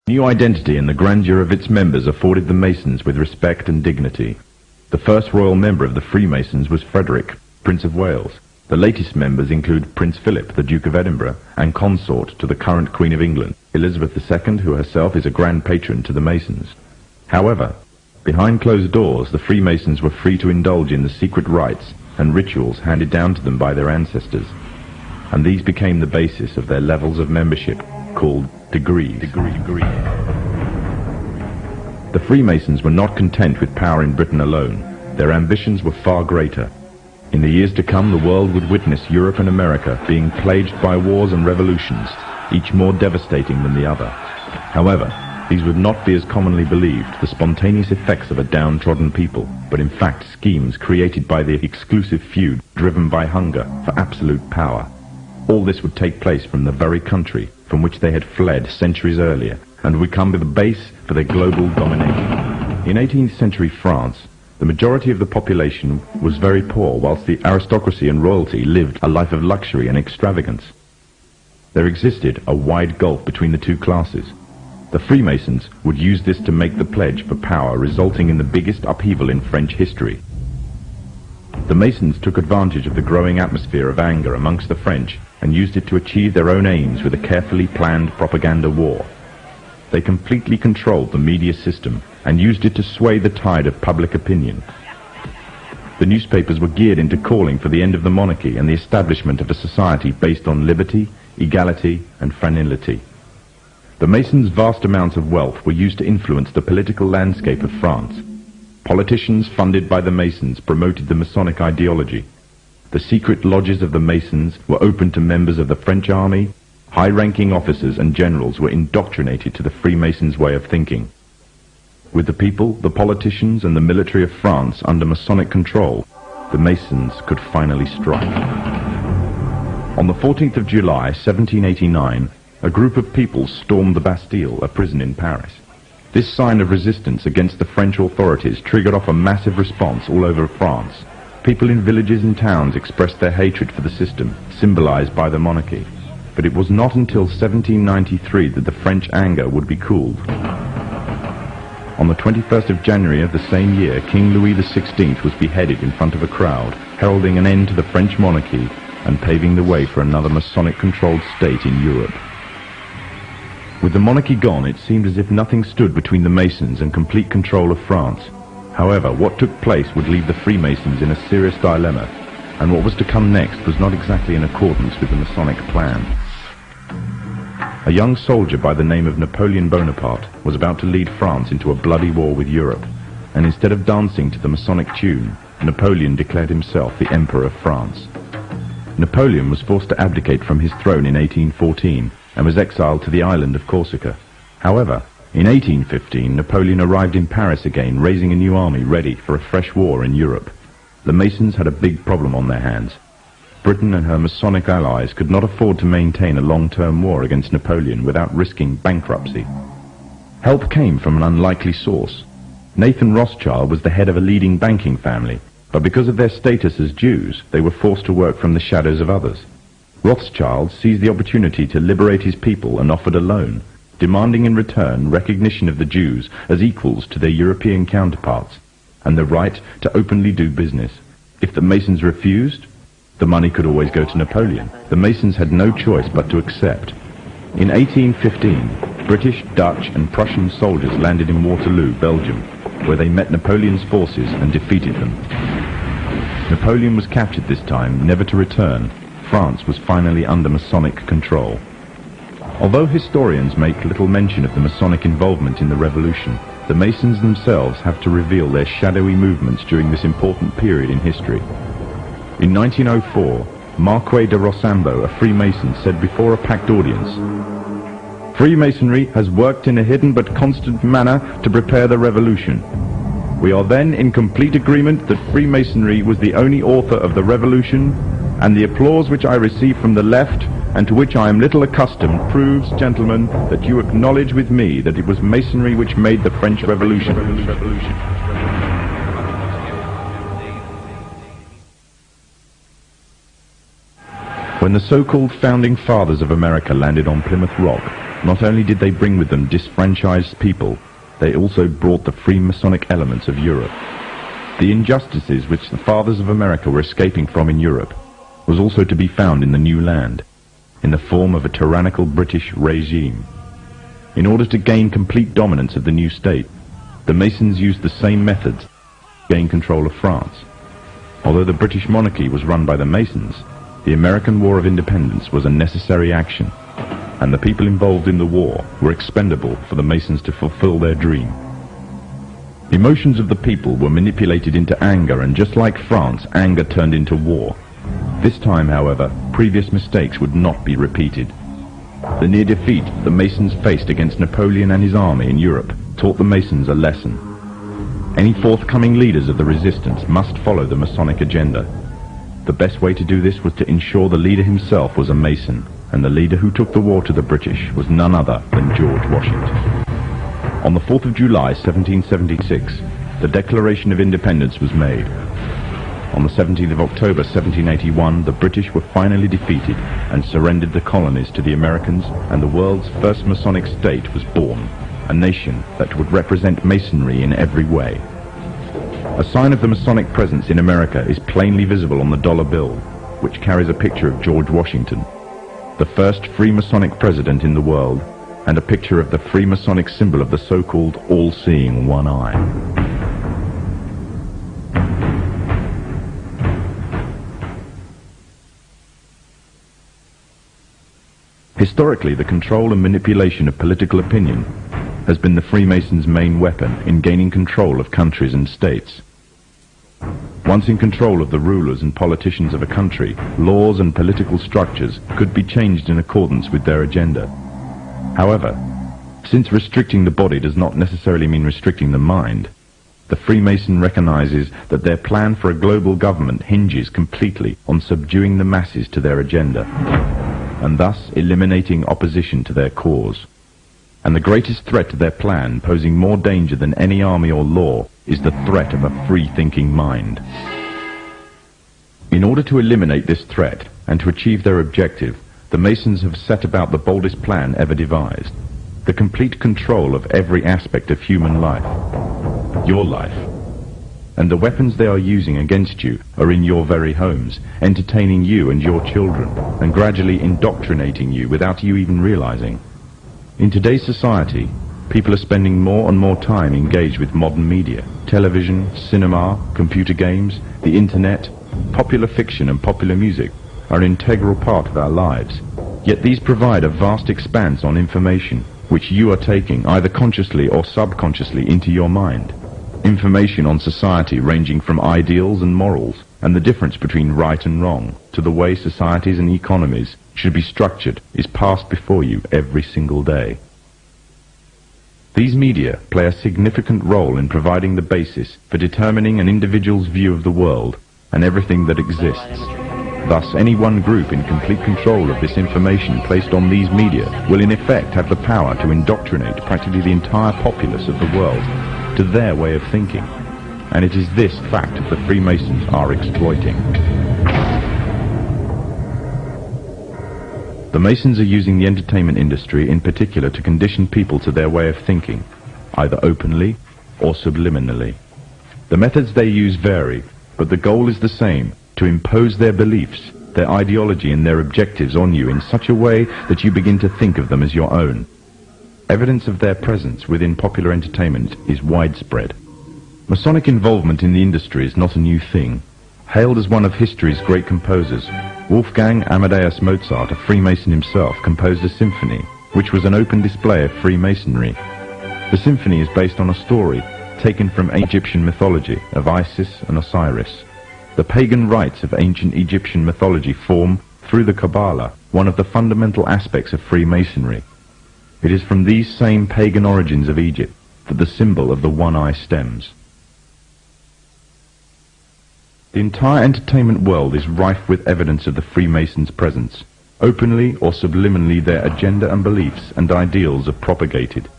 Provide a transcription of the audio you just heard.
New identity and the grandeur of its members afforded the Masons with respect and dignity. The first royal member of the Freemasons was Frederick, Prince of Wales. The latest members include Prince Philip, the Duke of Edinburgh, and consort to the current Queen of England, Elizabeth II, who herself is a grand patron to the Masons. However, behind closed doors, the Freemasons were free to indulge in the secret rites and rituals handed down to them by their ancestors, and these became the basis of their levels of membership, called degrees. The Freemasons were not content with power in Britain alone. Their ambitions were far greater. In the years to come, the world would witness Europe and America being plagued by wars and revolutions, each more devastating than the other. However, these would not be as commonly believed, the spontaneous effects of a downtrodden people, but in fact schemes created by the exclusive feud driven by hunger for absolute power. All this would take place from the very country from which they had fled centuries earlier, and would become the base for their global domination. In 18th century France, the majority of the population was very poor, whilst the aristocracy and royalty lived a life of luxury and extravagance. There existed a wide gulf between the two classes. The Freemasons would use this to make the pledge for power, resulting in the biggest upheaval in French history. The Masons took advantage of the growing atmosphere of anger amongst the French and used it to achieve their own aims with a carefully planned propaganda war. They completely controlled the media system and used it to sway the tide of public opinion. The newspapers were geared into calling for the end of the monarchy and the establishment of a society based on liberty, equality, and fraternity. The Masons' vast amounts of wealth were used to influence the political landscape of France. Politicians funded by the Masons promoted the Masonic ideology. The secret lodges of the Masons were open to members of the French army. High-ranking officers and generals were indoctrinated to the Freemasons' way of thinking. With the people, the politicians, and the military of France under Masonic control, the Masons could finally strike. On the 14th of July, 1789, a group of people stormed the Bastille, a prison in Paris. This sign of resistance against the French authorities triggered off a massive response all over France. People in villages and towns expressed their hatred for the system, symbolized by the monarchy. But it was not until 1793 that the French anger would be cooled. On the 21st of January of the same year, King Louis XVI was beheaded in front of a crowd, heralding an end to the French monarchy and paving the way for another Masonic-controlled state in Europe. With the monarchy gone, it seemed as if nothing stood between the Masons and complete control of France. However, what took place would leave the Freemasons in a serious dilemma, and what was to come next was not exactly in accordance with the Masonic plan. A young soldier by the name of Napoleon Bonaparte was about to lead France into a bloody war with Europe, and instead of dancing to the Masonic tune, Napoleon declared himself the Emperor of France. Napoleon was forced to abdicate from his throne in 1814 and was exiled to the island of Corsica. However, in 1815, Napoleon arrived in Paris again, raising a new army ready for a fresh war in Europe. The Masons had a big problem on their hands. Britain and her Masonic allies could not afford to maintain a long-term war against Napoleon without risking bankruptcy. Help came from an unlikely source. Nathan Rothschild was the head of a leading banking family, but because of their status as Jews, they were forced to work from the shadows of others. Rothschild seized the opportunity to liberate his people and offered a loan, demanding in return recognition of the Jews as equals to their European counterparts, and the right to openly do business. If the Masons refused, the money could always go to Napoleon. The Masons had no choice but to accept. In 1815, British, Dutch, and Prussian soldiers landed in Waterloo, Belgium, where they met Napoleon's forces and defeated them. Napoleon was captured this time, never to return. France was finally under Masonic control. Although historians make little mention of the Masonic involvement in the Revolution, the Masons themselves have to reveal their shadowy movements during this important period in history. In 1904, Marquis de Rochambeau, a Freemason, said before a packed audience, "Freemasonry has worked in a hidden but constant manner to prepare the revolution. We are then in complete agreement that Freemasonry was the only author of the revolution, and the applause which I receive from the left, and to which I am little accustomed, proves, gentlemen, that you acknowledge with me that it was Masonry which made the French Revolution." When the so-called founding fathers of America landed on Plymouth Rock, Not only did they bring with them disfranchised people, they also brought the Freemasonic elements of Europe. The injustices which the fathers of America were escaping from in Europe was also to be found in the new land, in the form of a tyrannical British regime. In order to gain complete dominance of the new state, the Masons used the same methods to gain control of France. Although the British monarchy was run by the Masons, the American War of Independence was a necessary action, and the people involved in the war were expendable for the Masons to fulfill their dream. Emotions of the people were manipulated into anger, and just like France, anger turned into war. This time, however, previous mistakes would not be repeated. The near defeat the Masons faced against Napoleon and his army in Europe taught the Masons a lesson. Any forthcoming leaders of the resistance must follow the Masonic agenda. The best way to do this was to ensure the leader himself was a Mason, and the leader who took the war to the British was none other than George Washington. On the 4th of July 1776, the Declaration of Independence was made. On the 17th of October 1781, the British were finally defeated and surrendered the colonies to the Americans, and the world's first Masonic state was born, a nation that would represent Masonry in every way. A sign of the Masonic presence in America is plainly visible on the dollar bill, which carries a picture of George Washington, the first Freemasonic president in the world, and a picture of the Freemasonic symbol of the so-called all-seeing one eye. Historically, the control and manipulation of political opinion has been the Freemasons' main weapon in gaining control of countries and states. Once in control of the rulers and politicians of a country, laws and political structures could be changed in accordance with their agenda. However, since restricting the body does not necessarily mean restricting the mind, the Freemason recognizes that their plan for a global government hinges completely on subduing the masses to their agenda, and thus eliminating opposition to their cause. And the greatest threat to their plan, posing more danger than any army or law, is the threat of a free-thinking mind. In order to eliminate this threat and to achieve their objective, the Masons have set about the boldest plan ever devised: the complete control of every aspect of human life, your life. And the weapons they are using against you are in your very homes, entertaining you and your children, and gradually indoctrinating you without you even realizing. In today's society, people are spending more and more time engaged with modern media. Television, cinema, computer games, the internet, popular fiction and popular music are an integral part of our lives. Yet these provide a vast expanse on information, which you are taking, either consciously or subconsciously, into your mind. Information on society ranging from ideals and morals, and the difference between right and wrong, to the way societies and economies should be structured, is passed before you every single day. These media play a significant role in providing the basis for determining an individual's view of the world and everything that exists. Thus, any one group in complete control of this information placed on these media will in effect have the power to indoctrinate practically the entire populace of the world to their way of thinking. And it is this fact the Freemasons are exploiting. The Masons are using the entertainment industry in particular to condition people to their way of thinking, either openly or subliminally. The methods they use vary, but the goal is the same: to impose their beliefs, their ideology and their objectives on you in such a way that you begin to think of them as your own. Evidence of their presence within popular entertainment is widespread. Masonic involvement in the industry is not a new thing. Hailed as one of history's great composers, Wolfgang Amadeus Mozart, a Freemason himself, composed a symphony, which was an open display of Freemasonry. The symphony is based on a story taken from Egyptian mythology of Isis and Osiris. The pagan rites of ancient Egyptian mythology form, through the Kabbalah, one of the fundamental aspects of Freemasonry. It is from these same pagan origins of Egypt that the symbol of the one eye stems. The entire entertainment world is rife with evidence of the Freemasons' presence. Openly or subliminally their agenda and beliefs and ideals are propagated.